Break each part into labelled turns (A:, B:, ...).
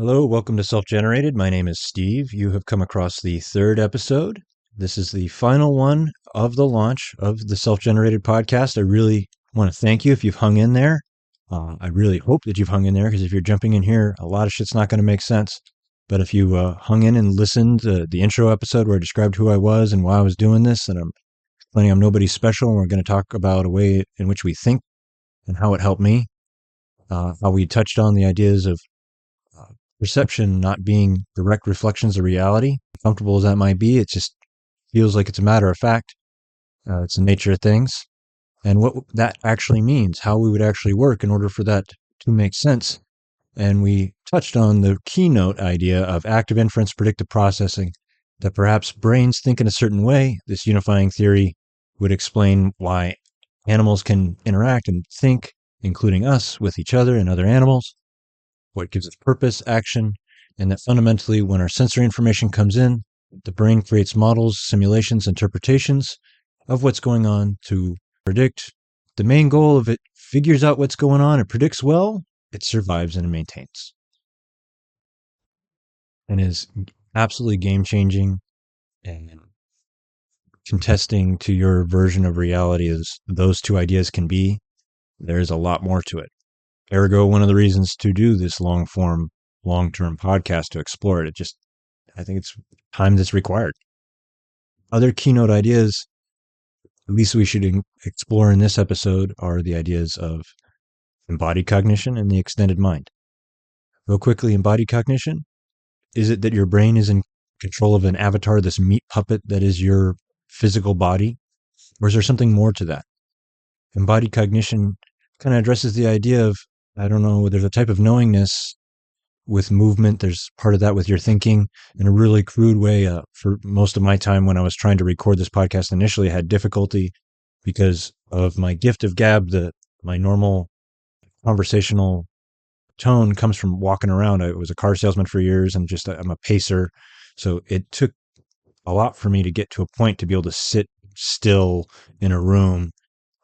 A: Hello, welcome to Self-Generated. My name is Steve. You have come across the third episode. This is the final one of the launch of the Self-Generated podcast. I really want to thank you if you've hung in there. I really hope that you've hung in there, because if you're jumping in here, a lot of shit's not going to make sense. But if you hung in and listened to the intro episode where I described who I was and why I was doing this, and I'm explaining I'm nobody special, and we're going to talk about a way in which we think and how it helped me, how we touched on the ideas of perception not being direct reflections of reality. Comfortable as that might be, it just feels like it's a matter of fact. It's the nature of things. And what that actually means, how we would actually work in order for that to make sense. And we touched on the keynote idea of active inference predictive processing, that perhaps brains think in a certain way. This unifying theory would explain why animals can interact and think, including us, with each other and other animals, what gives us purpose, action, and that fundamentally when our sensory information comes in, the brain creates models, simulations, interpretations of what's going on to predict. The main goal of it figures out what's going on, it predicts well, it survives and it maintains. And is absolutely game-changing and contesting to your version of reality as those two ideas can be. There's a lot more to it. Ergo, one of the reasons to do this long-form, long-term podcast to explore it. I think it's time that's required. Other keynote ideas, at least we should explore in this episode, are the ideas of embodied cognition and the extended mind. Real quickly, embodied cognition, is it that your brain is in control of an avatar, this meat puppet that is your physical body? Or is there something more to that? Embodied cognition kind of addresses the idea of, I don't know, there's a type of knowingness with movement. There's part of that with your thinking in a really crude way. For most of my time when I was trying to record this podcast initially, I had difficulty because of my gift of gab. My normal conversational tone comes from walking around. I was a car salesman for years and I'm a pacer. So it took a lot for me to get to a point to be able to sit still in a room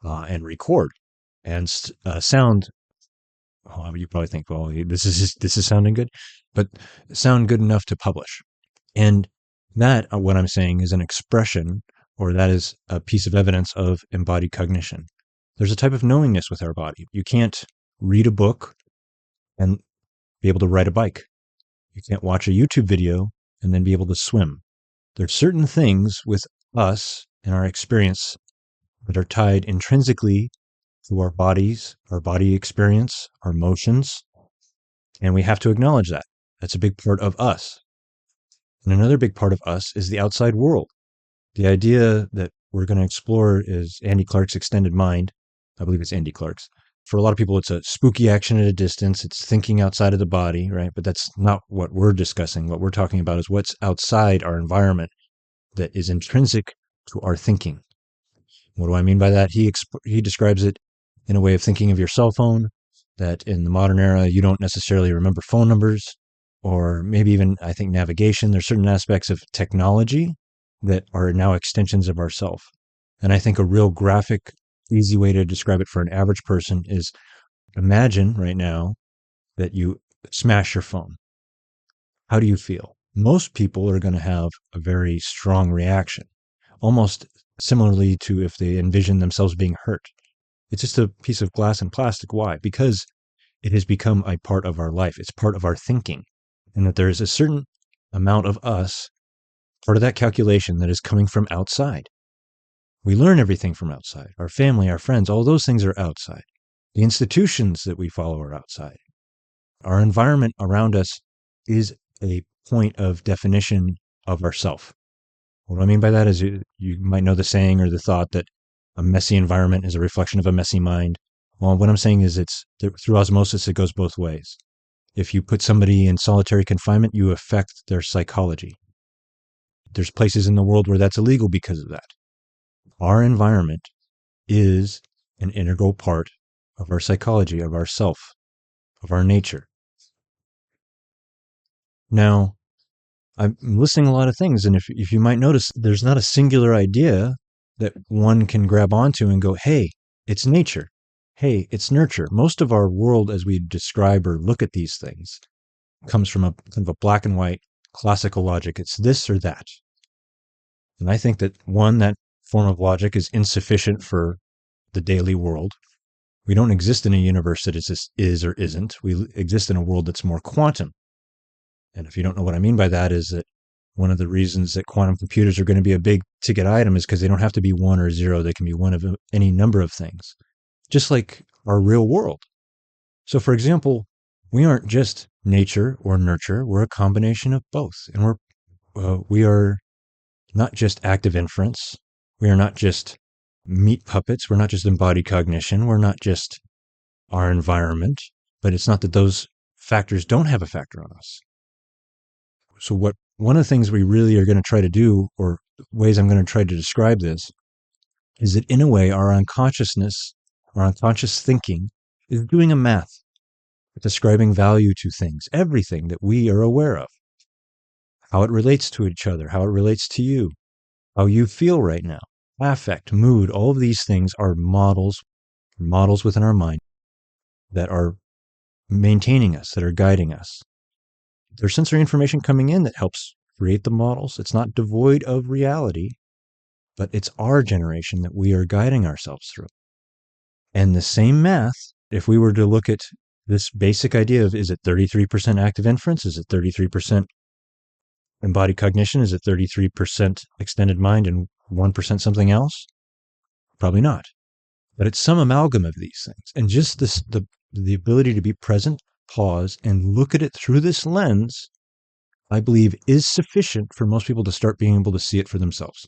A: and record and sound. Oh, you probably think, well, this is sounding good, but sound good enough to publish. And that, what I'm saying, is an expression, or that is a piece of evidence of embodied cognition. There's a type of knowingness with our body. You can't read a book and be able to ride a bike. You can't watch a YouTube video and then be able to swim. There's certain things with us and our experience that are tied intrinsically to our bodies, our body experience, our emotions, and we have to acknowledge that. That's a big part of us. And another big part of us is the outside world. The idea that we're going to explore is Andy Clark's extended mind. I believe it's Andy Clark's. For a lot of people, it's a spooky action at a distance. It's thinking outside of the body, right? But that's not what we're discussing. What we're talking about is what's outside our environment that is intrinsic to our thinking. What do I mean by that? He describes it in a way of thinking of your cell phone, that in the modern era, you don't necessarily remember phone numbers, or maybe even, I think, navigation. There's certain aspects of technology that are now extensions of ourself. And I think a real graphic, easy way to describe it for an average person is, imagine right now that you smash your phone. How do you feel? Most people are going to have a very strong reaction, almost similarly to if they envision themselves being hurt. It's just a piece of glass and plastic. Why? Because it has become a part of our life. It's part of our thinking. And that there is a certain amount of us, part of that calculation, that is coming from outside. We learn everything from outside. Our family, our friends, all those things are outside. The institutions that we follow are outside. Our environment around us is a point of definition of ourself. What I mean by that is you might know the saying or the thought that a messy environment is a reflection of a messy mind. Well, what I'm saying is through osmosis, it goes both ways. If you put somebody in solitary confinement, you affect their psychology. There's places in the world where that's illegal because of that. Our environment is an integral part of our psychology, of our self, of our nature. Now, I'm listing a lot of things, and if you might notice, there's not a singular idea that one can grab onto and go, hey, it's nature. Hey, it's nurture. Most of our world, as we describe or look at these things, comes from a kind of a black and white classical logic. It's this or that. And I think that that form of logic is insufficient for the daily world. We don't exist in a universe that is or isn't. We exist in a world that's more quantum. And if you don't know what I mean by that, is that one of the reasons that quantum computers are going to be a big ticket item is because they don't have to be 1 or 0. They can be one of any number of things, just like our real world. So, for example, we aren't just nature or nurture. We're a combination of both. And we are not just active inference. We are not just meat puppets. We're not just embodied cognition. We're not just our environment. But it's not that those factors don't have a factor on us. So one of the things we really are going to try to do, or ways I'm going to try to describe this, is that in a way our unconsciousness, our unconscious thinking, is doing a math. It's ascribing value to things, everything that we are aware of, how it relates to each other, how it relates to you, how you feel right now, affect, mood, all of these things are models within our mind that are maintaining us, that are guiding us. There's sensory information coming in that helps create the models. It's not devoid of reality, but it's our generation that we are guiding ourselves through. And the same math, if we were to look at this basic idea of, is it 33% active inference? Is it 33% embodied cognition? Is it 33% extended mind and 1% something else? Probably not. But it's some amalgam of these things. And just the ability to be present, pause, and look at it through this lens, I believe, is sufficient for most people to start being able to see it for themselves.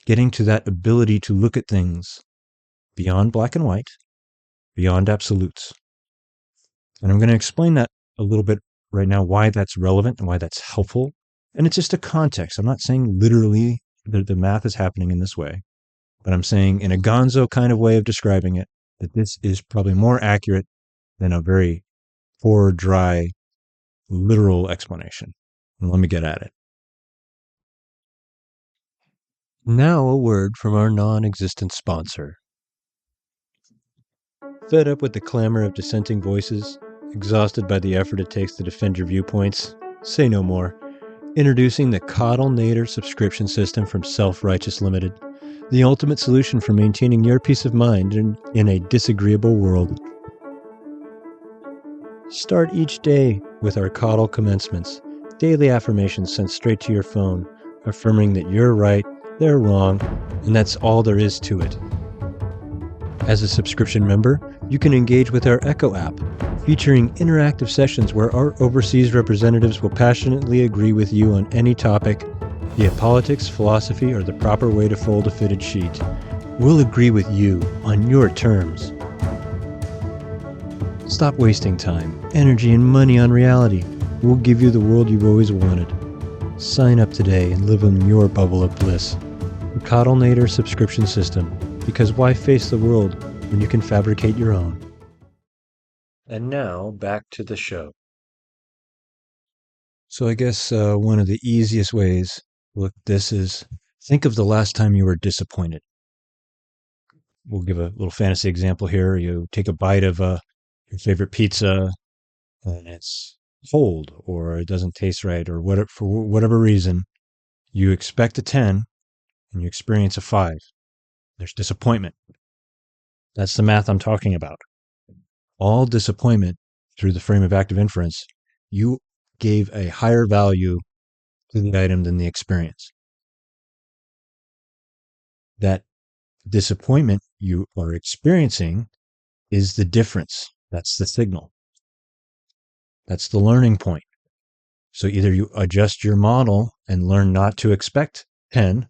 A: Getting to that ability to look at things beyond black and white, beyond absolutes. And I'm going to explain that a little bit right now, why that's relevant and why that's helpful. And it's just a context. I'm not saying literally that the math is happening in this way, but I'm saying in a gonzo kind of way of describing it, that this is probably more accurate than a very poor, dry, literal explanation. And let me get at it. Now a word from our non-existent sponsor. Fed up with the clamor of dissenting voices, exhausted by the effort it takes to defend your viewpoints? Say no more. Introducing the Coddle-Nator subscription system from Self-Righteous Limited, the ultimate solution for maintaining your peace of mind in a disagreeable world. Start each day with our Coddle commencements, daily affirmations sent straight to your phone, affirming that you're right, they're wrong, and that's all there is to it. As a subscription member, you can engage with our Echo app, featuring interactive sessions where our overseas representatives will passionately agree with you on any topic, be it politics, philosophy, or the proper way to fold a fitted sheet. We'll agree with you on your terms. Stop wasting time, energy, and money on reality. We'll give you the world you've always wanted. Sign up today and live in your bubble of bliss. The Coddle-Nator subscription system, because why face the world when you can fabricate your own? And now, back to the show. So I guess one of the easiest ways to look at this is, think of the last time you were disappointed. We'll give a little fantasy example here. You take a bite of your favorite pizza, and it's cold, or it doesn't taste right, or whatever, for whatever reason, you expect a 10, and you experience a 5. There's disappointment. That's the math I'm talking about. All disappointment through the frame of active inference, you gave a higher value to the item than the experience. That disappointment you are experiencing is the difference. That's the signal. That's the learning point. So either you adjust your model and learn not to expect 10,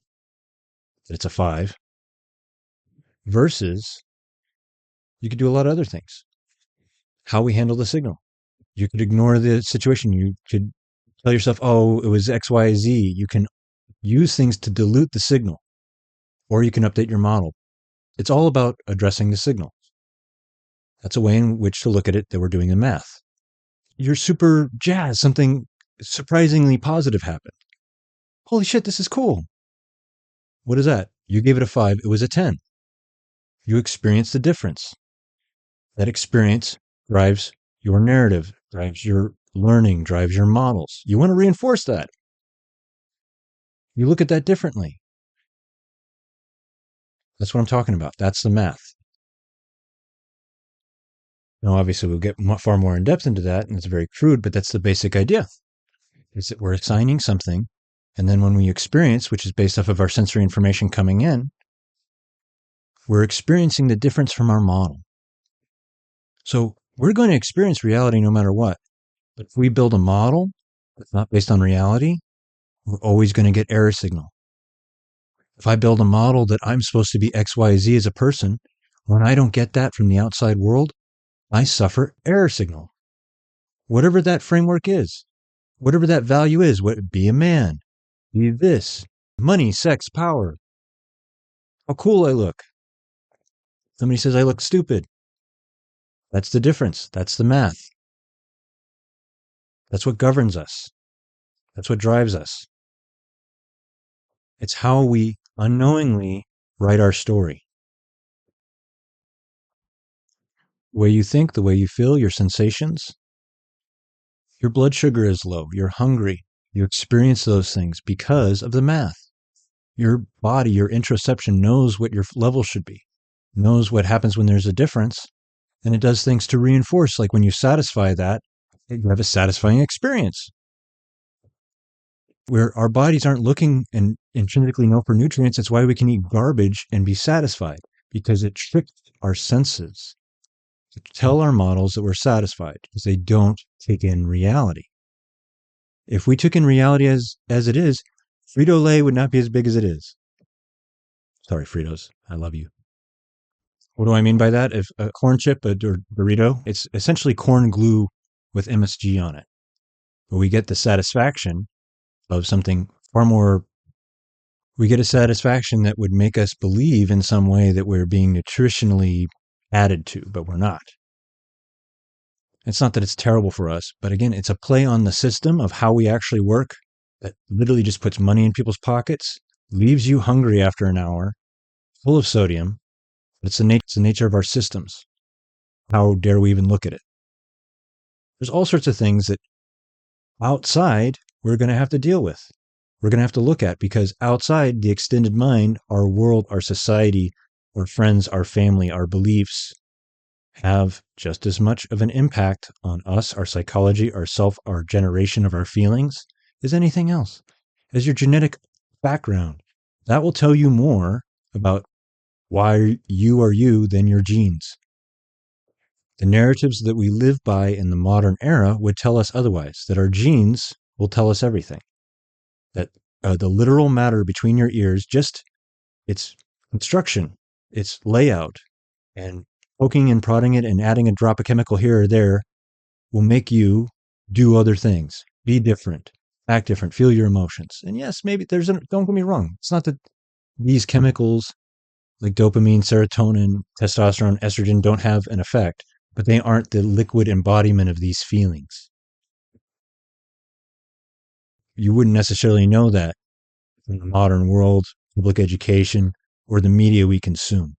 A: that it's a 5, versus you could do a lot of other things. How we handle the signal. You could ignore the situation. You could tell yourself, oh, it was X, Y, Z. You can use things to dilute the signal, or you can update your model. It's all about addressing the signal. That's a way in which to look at it that we're doing the math. You're super jazzed. Something surprisingly positive happened. Holy shit, this is cool. What is that? You gave it a 5. It was a 10. You experienced the difference. That experience drives your narrative, drives your learning drives your models. You want to reinforce that. You look at that differently. That's what I'm talking about. That's the math. Now, obviously, we'll get far more in depth into that, and it's very crude, but that's the basic idea. Is that we're assigning something, and then when we experience, which is based off of our sensory information coming in, we're experiencing the difference from our model. So we're going to experience reality no matter what. But if we build a model that's not based on reality, we're always going to get error signal. If I build a model that I'm supposed to be X, Y, Z as a person, when I don't get that from the outside world, I suffer error signal. Whatever that framework is, whatever that value is, be a man, be this, money, sex, power, how cool I look. Somebody says I look stupid. That's the difference. That's the math. That's what governs us. That's what drives us. It's how we unknowingly write our story. The way you think, the way you feel, your sensations. Your blood sugar is low. You're hungry. You experience those things because of the math. Your body, your interoception knows what your level should be, knows what happens when there's a difference, and it does things to reinforce. Like when you satisfy that, you have a satisfying experience. Where our bodies aren't looking and intrinsically know for nutrients, it's why we can eat garbage and be satisfied, because it tricks our senses to tell our models that we're satisfied, because they don't take in reality. If we took in reality as it is, Frito-Lay would not be as big as it is. Sorry, Fritos. I love you. What do I mean by that? If a corn chip or burrito, it's essentially corn glue with MSG on it. But we get the satisfaction of something far more. We get a satisfaction that would make us believe in some way that we're being nutritionally added to, but we're not. It's not that it's terrible for us, but again, it's a play on the system of how we actually work that literally just puts money in people's pockets, leaves you hungry after an hour, full of sodium. But it's the nature of our systems. How dare we even look at it? There's all sorts of things that outside we're going to have to deal with. We're going to have to look at, because outside the extended mind, our world, our society, our friends, our family, our beliefs have just as much of an impact on us, our psychology, our self, our generation of our feelings as anything else. As your genetic background, that will tell you more about why you are you than your genes. The narratives that we live by in the modern era would tell us otherwise, that our genes will tell us everything. That the literal matter between your ears, just its construction, its layout, and poking and prodding it and adding a drop of chemical here or there will make you do other things, be different, act different, feel your emotions. And yes, maybe don't get me wrong. It's not that these chemicals like dopamine, serotonin, testosterone, estrogen don't have an effect, but they aren't the liquid embodiment of these feelings. You wouldn't necessarily know that in the modern world, public education, or the media we consume.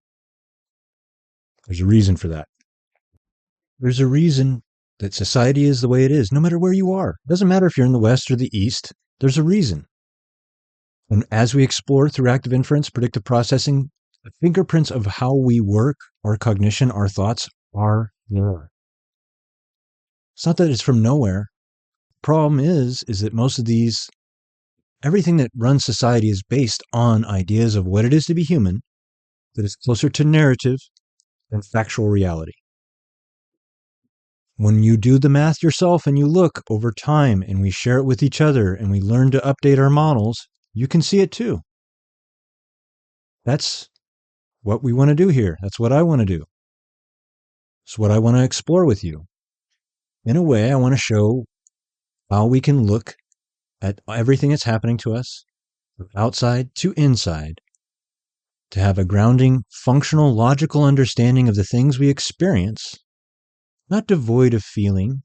A: There's a reason for that. There's a reason that society is the way it is, no matter where you are. It doesn't matter if you're in the West or the East. There's a reason. And as we explore through active inference, predictive processing, the fingerprints of how we work, our cognition, our thoughts are there. It's not that it's from nowhere. The problem is that most of everything that runs society is based on ideas of what it is to be human that is closer to narrative than factual reality. When you do the math yourself and you look over time and we share it with each other and we learn to update our models, you can see it too. That's what we want to do here. That's what I want to do. It's what I want to explore with you. In a way, I want to show how we can look at everything that's happening to us, from outside to inside, to have a grounding, functional, logical understanding of the things we experience, not devoid of feeling,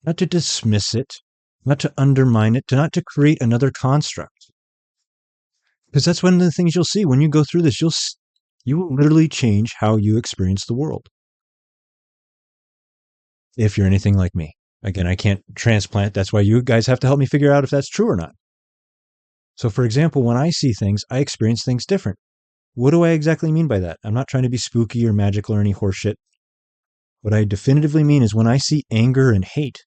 A: not to dismiss it, not to undermine it, not to create another construct. Because that's one of the things you'll see when you go through this. You will literally change how you experience the world. If you're anything like me. Again, I can't transplant. That's why you guys have to help me figure out if that's true or not. So, for example, when I see things, I experience things different. What do I exactly mean by that? I'm not trying to be spooky or magical or any horseshit. What I definitively mean is when I see anger and hate,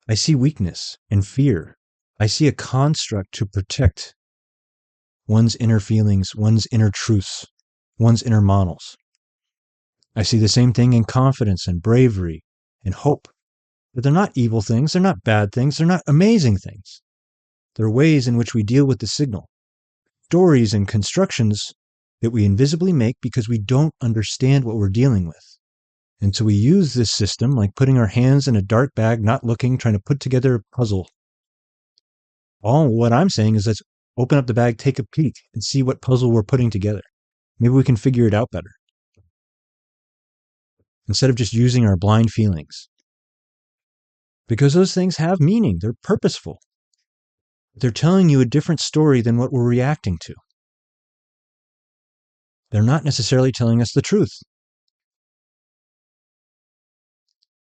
A: I see weakness and fear. I see a construct to protect one's inner feelings, one's inner truths, one's inner models. I see the same thing in confidence and bravery and hope. But they're not evil things. They're not bad things. They're not amazing things. They're ways in which we deal with the signal. Stories and constructions that we invisibly make because we don't understand what we're dealing with. And so we use this system like putting our hands in a dark bag, not looking, trying to put together a puzzle. All what I'm saying is let's open up the bag, take a peek, and see what puzzle we're putting together. Maybe we can figure it out better. Instead of just using our blind feelings. Because those things have meaning. They're purposeful. They're telling you a different story than what we're reacting to. They're not necessarily telling us the truth.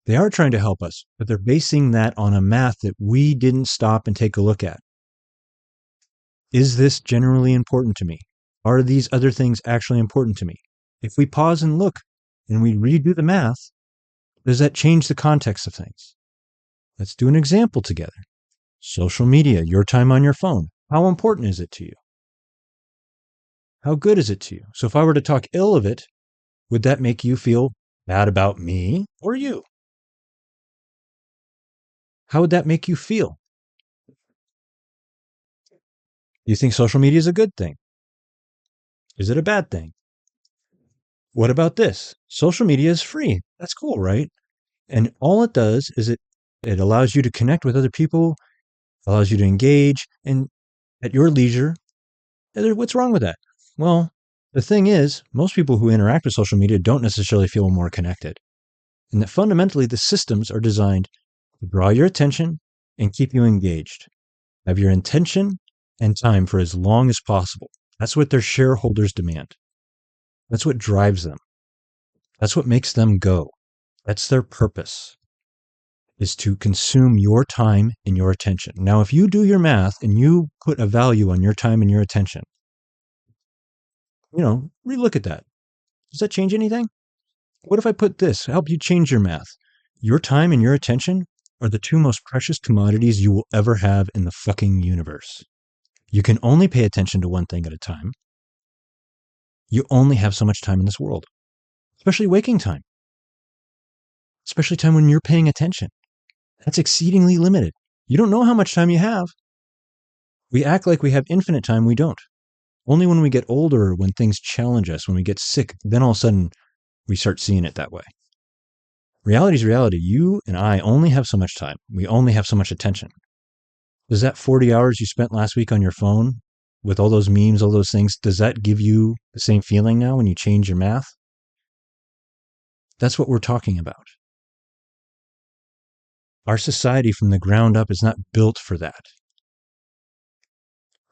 A: They are trying to help us, but they're basing that on a math that we didn't stop and take a look at. Is this generally important to me? Are these other things actually important to me? If we pause and look and we redo the math, does that change the context of things? Let's do an example together. Social media, your time on your phone. How important is it to you? How good is it to you? So if I were to talk ill of it, would that make you feel bad about me or you? How would that make you feel? Do you think social media is a good thing? Is it a bad thing? What about this? Social media is free. That's cool, right? And all it does is it allows you to connect with other people, allows you to engage, and at your leisure. What's wrong with that? Well, the thing is, most people who interact with social media don't necessarily feel more connected. And that fundamentally, the systems are designed to draw your attention and keep you engaged. Have your intention and time for as long as possible. That's what their shareholders demand. That's what drives them. That's what makes them go. That's their purpose, is to consume your time and your attention. Now, if you do your math and you put a value on your time and your attention, relook at that. Does that change anything? What if I put this, help you change your math? Your time and your attention are the two most precious commodities you will ever have in the fucking universe. You can only pay attention to one thing at a time. You only have so much time in this world, especially waking time, especially time when you're paying attention. That's exceedingly limited. You don't know how much time you have. We act like we have infinite time. We don't. Only when we get older, when things challenge us, when we get sick, then all of a sudden we start seeing it that way. Reality is reality. You and I only have so much time. We only have so much attention. Does that 40 hours you spent last week on your phone with all those memes, all those things, does that give you the same feeling now when you change your math? That's what we're talking about. Our society from the ground up is not built for that.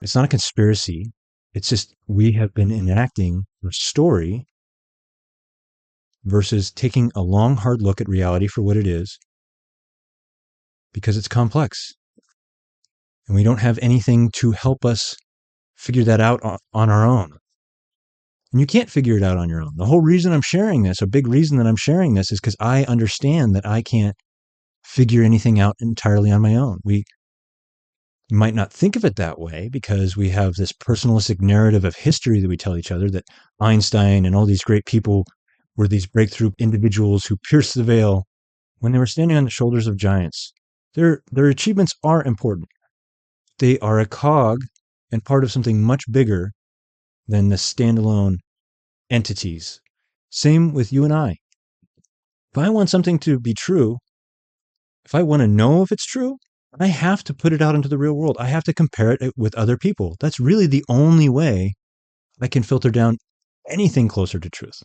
A: It's not a conspiracy. It's just we have been enacting a story versus taking a long, hard look at reality for what it is, because it's complex. And we don't have anything to help us figure that out on our own. And you can't figure it out on your own. The whole reason I'm sharing this, a big reason that I'm sharing this, is because I understand that I can't figure anything out entirely on my own. We might not think of it that way because we have this personalistic narrative of history that we tell each other, that Einstein and all these great people were these breakthrough individuals who pierced the veil when they were standing on the shoulders of giants. Their achievements are important. They are a cog and part of something much bigger than the standalone entities. Same with you and I. If I want something to be true, if I want to know if it's true, I have to put it out into the real world. I have to compare it with other people. That's really the only way I can filter down anything closer to truth.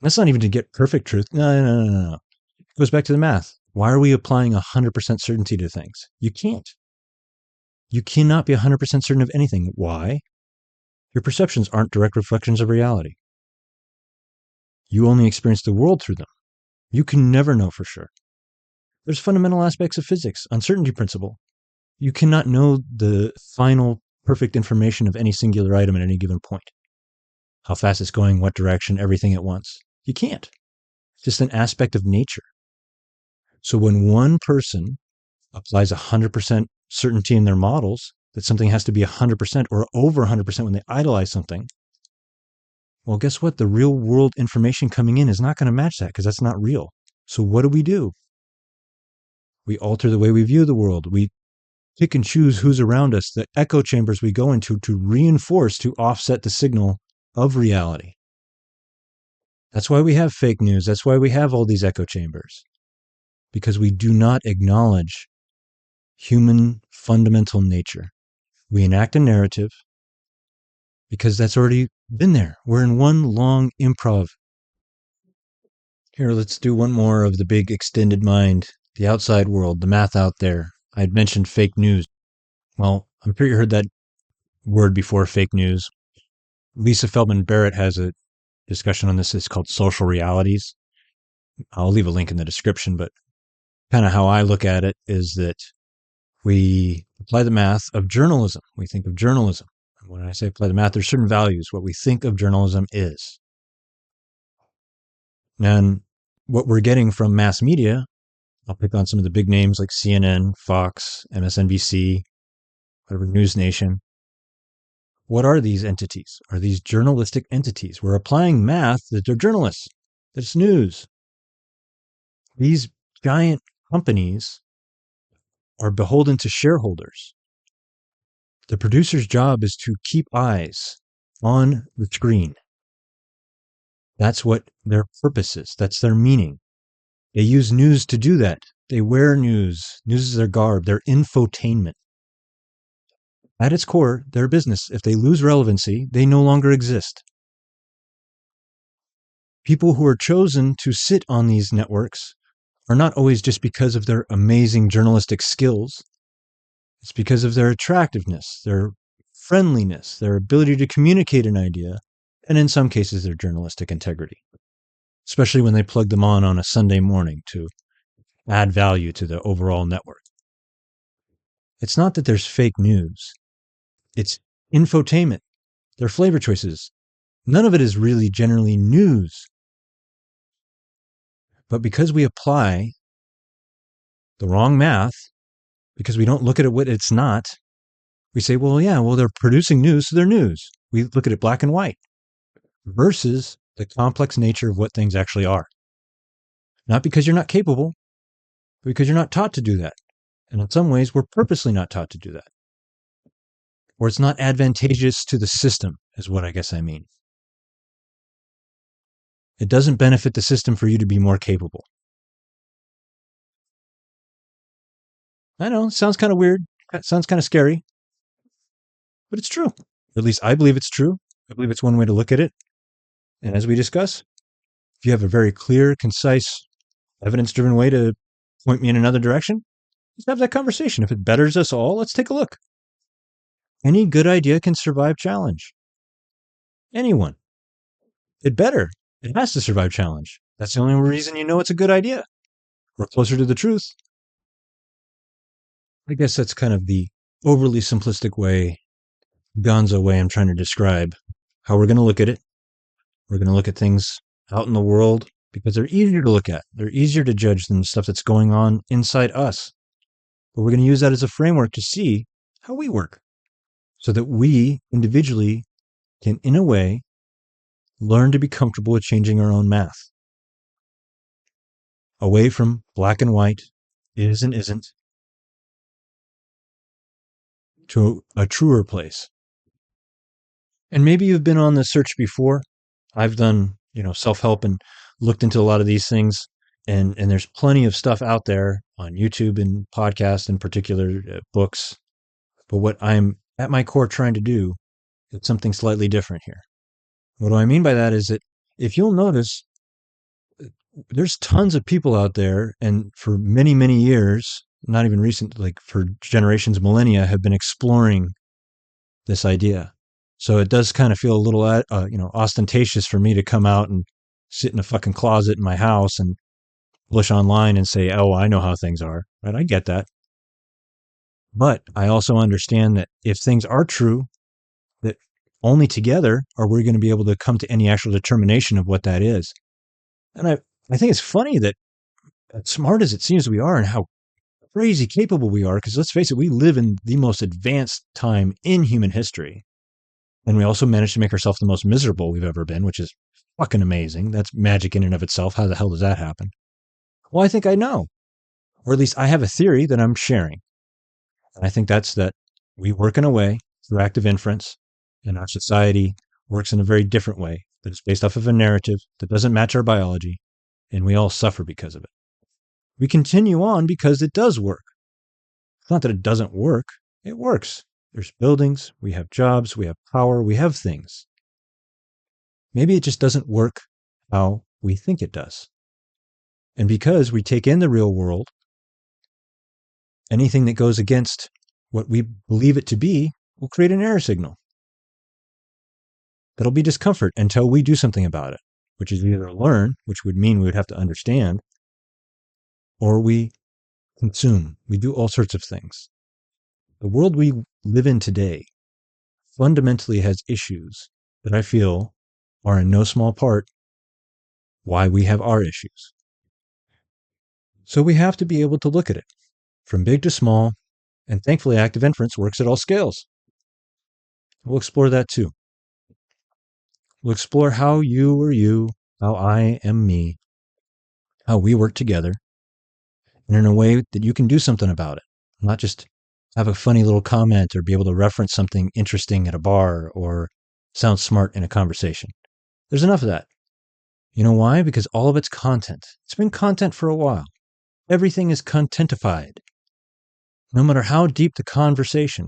A: That's not even to get perfect truth. No. It goes back to the math. Why are we applying 100% certainty to things? You can't. You cannot be 100% certain of anything. Why? Your perceptions aren't direct reflections of reality. You only experience the world through them. You can never know for sure. There's fundamental aspects of physics, uncertainty principle. You cannot know the final perfect information of any singular item at any given point. How fast it's going, what direction, everything at once. You can't. It's just an aspect of nature. So when one person applies 100% certainty in their models, that something has to be 100% or over 100% when they idolize something, well, guess what? The real world information coming in is not going to match that because that's not real. So what do? We alter the way we view the world. We pick and choose who's around us, the echo chambers we go into to reinforce, to offset the signal of reality. That's why we have fake news. That's why we have all these echo chambers, because we do not acknowledge human fundamental nature. We enact a narrative because that's already been there. We're in one long improv. Here, let's do one more of the big extended mind, the outside world, the math out there. I had mentioned fake news. Well, I'm sure you heard that word before, fake news. Lisa Feldman Barrett has a discussion on this. It's called Social Realities. I'll leave a link in the description, but kind of how I look at it is that we apply the math of journalism. We think of journalism. And when I say apply the math, there's certain values, what we think of journalism is. And what we're getting from mass media, I'll pick on some of the big names like CNN, Fox, MSNBC, whatever, News Nation. What are these entities? Are these journalistic entities? We're applying math that they're journalists, that it's news. These giant companies are beholden to shareholders. The producer's job is to keep eyes on the screen. That's what their purpose is. That's their meaning. They use news to do that. They wear news. News is their garb, their infotainment. At its core, their business. If they lose relevancy, they no longer exist. People who are chosen to sit on these networks are not always just because of their amazing journalistic skills. It's because of their attractiveness, their friendliness, their ability to communicate an idea, and in some cases, their journalistic integrity, especially when they plug them on a Sunday morning to add value to the overall network. It's not that there's fake news. It's infotainment. Their flavor choices. None of it is really generally news. But because we apply the wrong math, because we don't look at it what it's not, we say, well, yeah, well, they're producing news, so they're news. We look at it black and white versus the complex nature of what things actually are. Not because you're not capable, but because you're not taught to do that. And in some ways, we're purposely not taught to do that. Or it's not advantageous to the system, is what I guess I mean. It doesn't benefit the system for you to be more capable. I know, sounds kind of weird. Sounds kind of scary. But it's true. At least I believe it's true. I believe it's one way to look at it. And as we discuss, if you have a very clear, concise, evidence-driven way to point me in another direction, let's have that conversation. If it betters us all, let's take a look. Any good idea can survive challenge. Anyone. It better. It has to survive challenge. That's the only reason you know it's a good idea. We're closer to the truth. I guess that's kind of the overly simplistic way, gonzo way I'm trying to describe how we're going to look at it. We're going to look at things out in the world because they're easier to look at. They're easier to judge than the stuff that's going on inside us. But we're going to use that as a framework to see how we work so that we individually can, in a way, learn to be comfortable with changing our own math. Away from black and white, is and isn't, to a truer place. And maybe you've been on this search before. I've done, self-help and looked into a lot of these things. And there's plenty of stuff out there on YouTube and podcasts, in particular, books. But what I'm at my core trying to do is something slightly different here. What do I mean by that is that if you'll notice, there's tons of people out there, and for many, many years, not even recent, like for generations, millennia, have been exploring this idea. So it does kind of feel a little, ostentatious for me to come out and sit in a fucking closet in my house and publish online and say, oh, I know how things are, right? I get that. But I also understand that if things are true, that only together are we going to be able to come to any actual determination of what that is. And I think it's funny that as smart as it seems we are and how crazy capable we are, because let's face it, we live in the most advanced time in human history. And we also managed to make ourselves the most miserable we've ever been, which is fucking amazing. That's magic in and of itself. How the hell does that happen? Well, I think I know, or at least I have a theory that I'm sharing. And I think that's that we work in a way through active inference, and our society works in a very different way that is based off of a narrative that doesn't match our biology, and we all suffer because of it. We continue on because it does work. It's not that it doesn't work, it works. There's buildings, we have jobs, we have power, we have things. Maybe it just doesn't work how we think it does. And because we take in the real world, anything that goes against what we believe it to be will create an error signal. That'll be discomfort until we do something about it, which is either learn, which would mean we would have to understand, or we consume. We do all sorts of things. The world we live in today fundamentally has issues that I feel are in no small part why we have our issues. So we have to be able to look at it from big to small, and thankfully active inference works at all scales. We'll explore that too. We'll explore how you are you, how I am me, how we work together, and in a way that you can do something about it, not just have a funny little comment or be able to reference something interesting at a bar or sound smart in a conversation. There's enough of that. You know why? Because all of it's content. It's been content for a while. Everything is contentified, no matter how deep the conversation.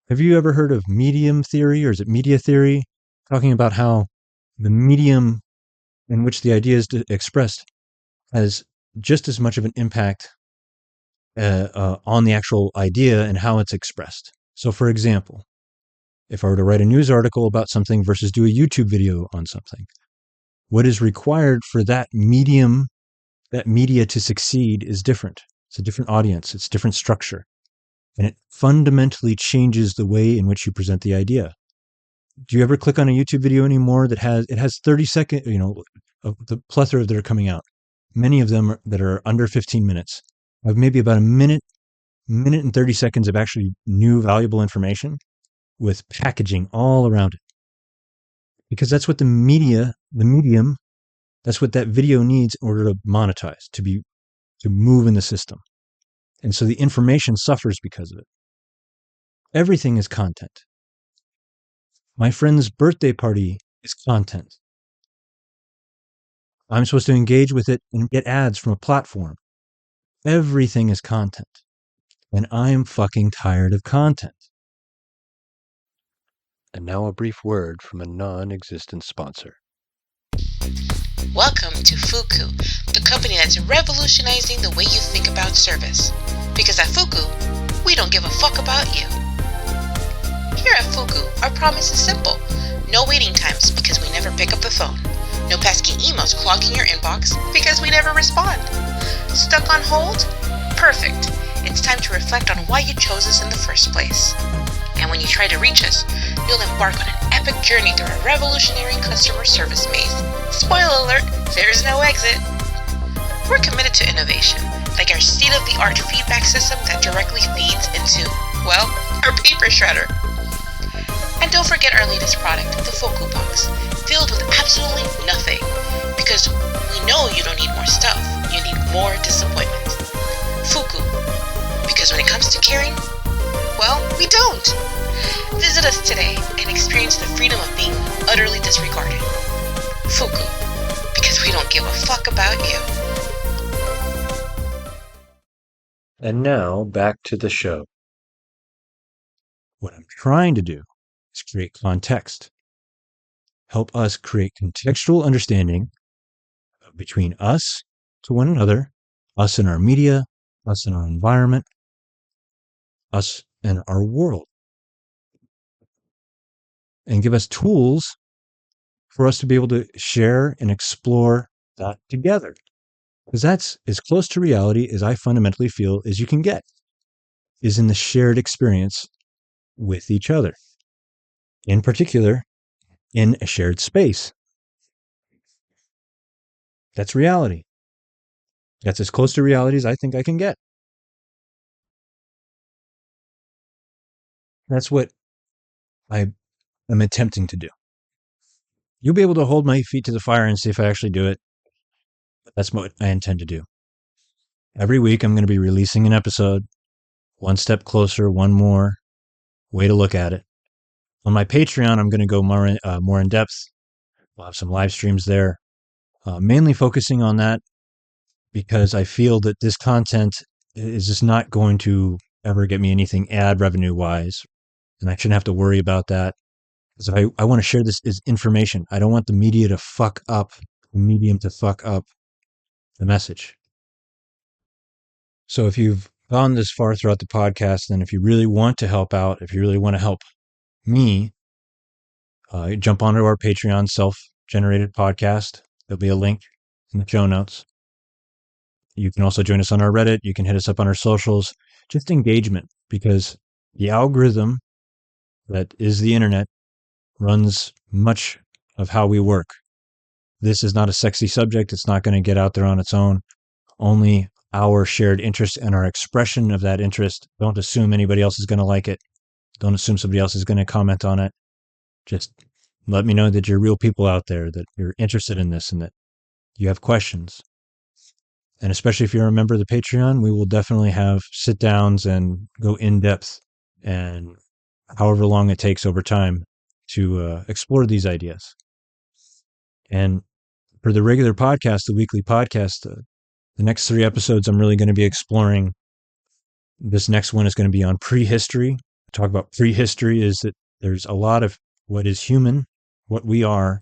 A: Have you ever heard of medium theory, or is it media theory? Talking about how the medium in which the idea is expressed has just as much of an impact on the actual idea and how it's expressed. So, for example, if I were to write a news article about something versus do a YouTube video on something, what is required for that medium, that media to succeed is different. It's a different audience. It's different structure. And it fundamentally changes the way in which you present the idea. Do you ever click on a YouTube video anymore that has 30 seconds, of the plethora that are coming out? Many of them that are under 15 minutes have maybe about a minute and 30 seconds of actually new valuable information with packaging all around it. Because that's what the medium, that's what that video needs in order to monetize, to move in the system. And so the information suffers because of it. Everything is content. My friend's birthday party is content. I'm supposed to engage with it and get ads from a platform. Everything is content. And I'm fucking tired of content. And now a brief word from a non-existent sponsor.
B: Welcome to Fuku, the company that's revolutionizing the way you think about service. Because at Fuku, we don't give a fuck about you. Here at Fuku, our promise is simple. No waiting times because we never pick up the phone. No pesky emails clogging your inbox because we never respond. Stuck on hold? Perfect. It's time to reflect on why you chose us in the first place. And when you try to reach us, you'll embark on an epic journey through a revolutionary customer service maze. Spoiler alert, there's no exit. We're committed to innovation, like our state-of-the-art feedback system that directly feeds into, well, our paper shredder. And don't forget our latest product, the Fuku Box, filled with absolutely nothing. Because we know you don't need more stuff, you need more disappointment. Fuku. Because when it comes to caring, well, we don't. Visit us today and experience the freedom of being utterly disregarded. Fuku. Because we don't give a fuck about you.
A: And now, back to the show. What I'm trying to do is create context. Help us create contextual understanding between us to one another, us and our media, us and our environment, us and our world. And give us tools for us to be able to share and explore that together. Because that's as close to reality as I fundamentally feel as you can get, is in the shared experience with each other. In particular, in a shared space. That's reality. That's as close to reality as I think I can get. That's what I am attempting to do. You'll be able to hold my feet to the fire and see if I actually do it. That's what I intend to do. Every week, I'm going to be releasing an episode, one step closer, one more way to look at it. On my Patreon, I'm going to go more in depth. We'll have some live streams there, mainly focusing on that because I feel that this content is just not going to ever get me anything ad revenue wise, and I shouldn't have to worry about that. Because I want to share this as information. I don't want the media to fuck up, the medium to fuck up the message. So if you've gone this far throughout the podcast, and if you really want to help out, if you really want to help me, jump onto our Patreon self-generated podcast. There'll be a link in the show notes. You can also join us on our Reddit. You can hit us up on our socials. Just engagement, because the algorithm that is the internet runs much of how we work. This is not a sexy subject. It's not going to get out there on its own. Only our shared interest and our expression of that interest. Don't assume anybody else is going to like it. Don't assume somebody else is going to comment on it. Just let me know that you're real people out there, that you're interested in this and that you have questions. And especially if you're a member of the Patreon, we will definitely have sit downs and go in depth and however long it takes over time to explore these ideas. And for the regular podcast, the weekly podcast, the next 3 episodes, I'm really going to be exploring. This next one is going to be on prehistory. Talk about prehistory is that there's a lot of what is human, what we are,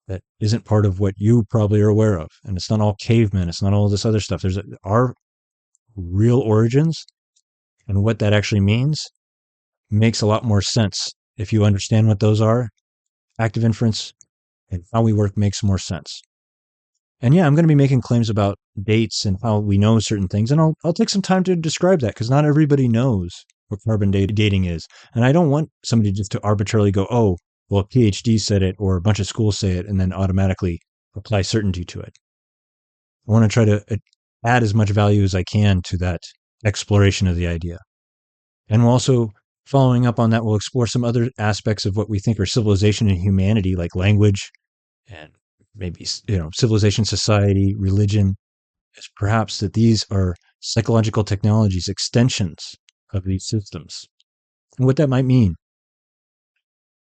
A: that isn't part of what you probably are aware of. And it's not all cavemen. It's not all this other stuff. There's our real origins, and what that actually means makes a lot more sense. If you understand what those are, active inference and how we work makes more sense. And yeah, I'm going to be making claims about dates and how we know certain things. And I'll take some time to describe that, because not everybody knows what carbon dating is. And I don't want somebody just to arbitrarily go, oh, well, a PhD said it or a bunch of schools say it, and then automatically apply certainty to it. I want to try to add as much value as I can to that exploration of the idea. And we'll also, following up on that, we'll explore some other aspects of what we think are civilization and humanity, like language and maybe, civilization, society, religion, as perhaps that these are psychological technologies, extensions of these systems, and what that might mean.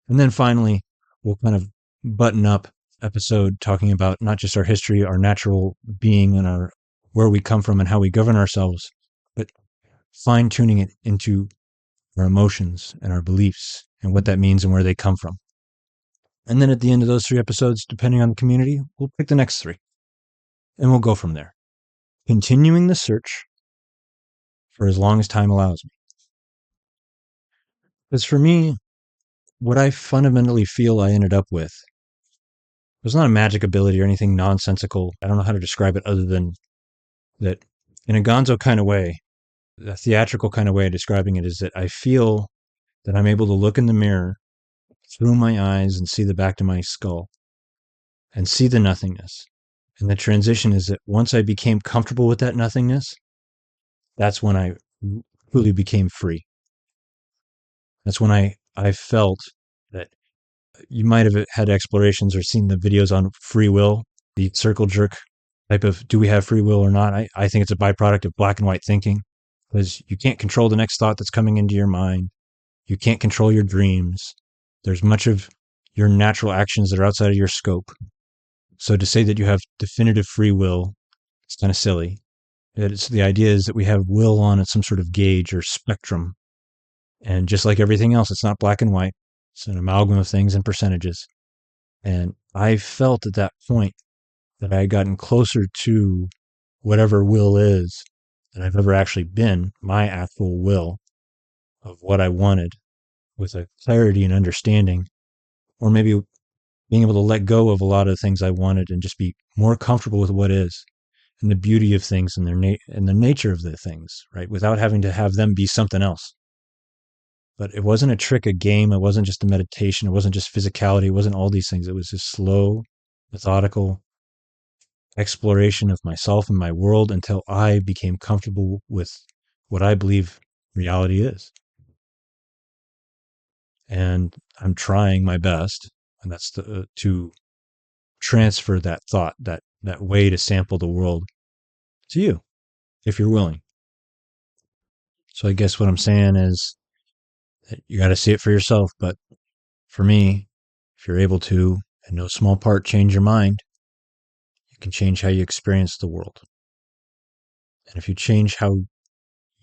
A: And then finally, we'll kind of button up episode talking about not just our history, our natural being, and where we come from and how we govern ourselves, but fine tuning it into our emotions and our beliefs and what that means and where they come from. And then at the end of those 3 episodes, depending on the community, we'll pick the next 3. And we'll go from there, continuing the search for as long as time allows me. Because for me, what I fundamentally feel I ended up with was not a magic ability or anything nonsensical. I don't know how to describe it other than that in a gonzo kind of way, a theatrical kind of way of describing it is that I feel that I'm able to look in the mirror through my eyes and see the back of my skull and see the nothingness. And the transition is that once I became comfortable with that nothingness, that's when I truly became free. That's when I felt that you might have had explorations or seen the videos on free will, the circle jerk type of do we have free will or not? I think it's a byproduct of black and white thinking, because you can't control the next thought that's coming into your mind. You can't control your dreams. There's much of your natural actions that are outside of your scope. So to say that you have definitive free will, it's kind of silly. The idea is that we have will on some sort of gauge or spectrum. And just like everything else, it's not black and white. It's an amalgam of things and percentages. And I felt at that point that I had gotten closer to whatever will is that I've ever actually been, my actual will of what I wanted, with a clarity and understanding, or maybe being able to let go of a lot of the things I wanted and just be more comfortable with what is. and the beauty of things and and the nature of the things, right? Without having to have them be something else. But it wasn't a trick, a game. It wasn't just a meditation. It wasn't just physicality. It wasn't all these things. It was just slow, methodical exploration of myself and my world until I became comfortable with what I believe reality is. And I'm trying my best, and that's to transfer that thought, that way to sample the world to you, if you're willing. So I guess what I'm saying is that you got to see it for yourself. But for me, if you're able to, in no small part, change your mind, you can change how you experience the world. And if you change how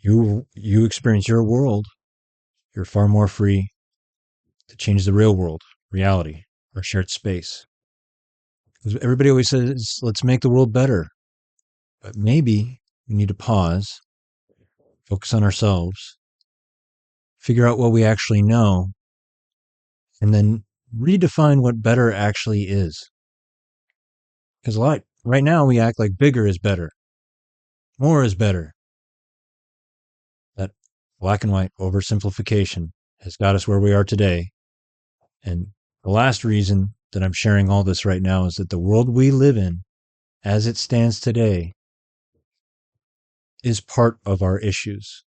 A: you experience your world, you're far more free to change the real world, reality, or shared space. Because everybody always says, let's make the world better. But maybe we need to pause, focus on ourselves, figure out what we actually know, and then redefine what better actually is. Because right now we act like bigger is better, more is better. That black and white oversimplification has got us where we are today. And the last reason that I'm sharing all this right now is that the world we live in, as it stands today, is part of our issues.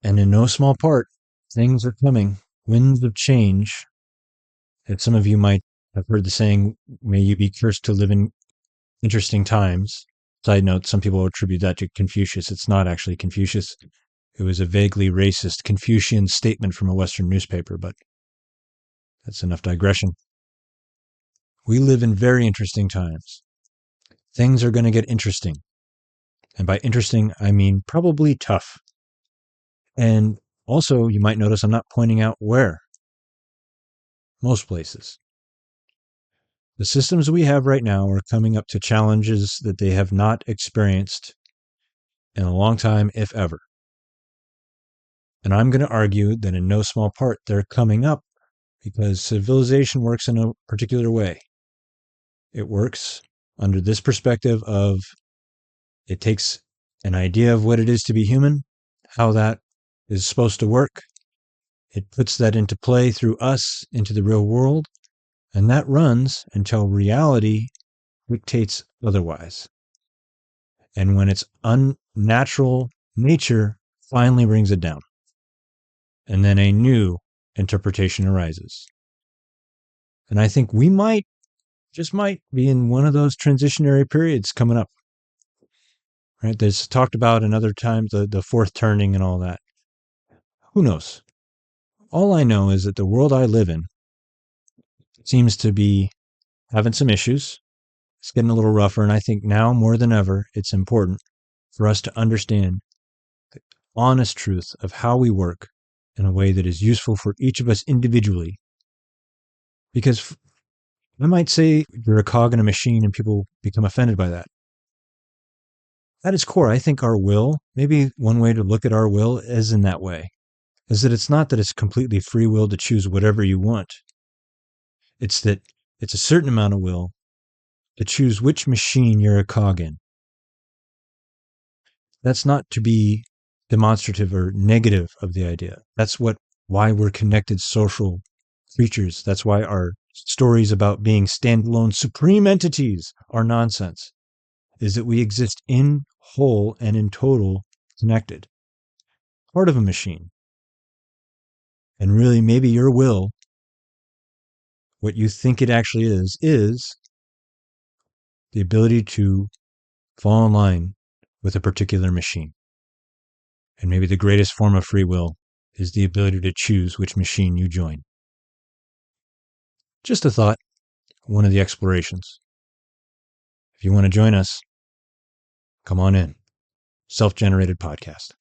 A: And in no small part, things are coming, winds of change. And some of you might have heard the saying, may you be cursed to live in interesting times. Side note, some people attribute that to Confucius. It's not actually Confucius. It was a vaguely racist Confucian statement from a Western newspaper, but that's enough digression. We live in very interesting times. Things are going to get interesting. And by interesting, I mean probably tough. And also, you might notice I'm not pointing out where. Most places. The systems we have right now are coming up to challenges that they have not experienced in a long time, if ever. And I'm going to argue that in no small part, they're coming up because civilization works in a particular way. It works under this perspective of it takes an idea of what it is to be human, how that is supposed to work. It puts that into play through us into the real world, and that runs until reality dictates otherwise. And when its unnatural nature finally brings it down, and then a new interpretation arises. And I think we just might be in one of those transitionary periods coming up. Right? There's talked about in other times the fourth turning and all that. Who knows? All I know is that the world I live in seems to be having some issues. It's getting a little rougher, and I think now more than ever, it's important for us to understand the honest truth of how we work in a way that is useful for each of us individually. Because I might say you're a cog in a machine and people become offended by that. At its core, I think our will, maybe one way to look at our will is in that way, is that it's not that it's completely free will to choose whatever you want. It's that it's a certain amount of will to choose which machine you're a cog in. That's not to be demonstrative or negative of the idea. That's why we're connected social creatures. That's why our stories about being standalone supreme entities are nonsense, is that we exist in whole and in total connected. Part of a machine. And really, maybe your will, what you think it actually is the ability to fall in line with a particular machine. And maybe the greatest form of free will is the ability to choose which machine you join. Just a thought, one of the explorations. If you want to join us, come on in. Self-generated podcast.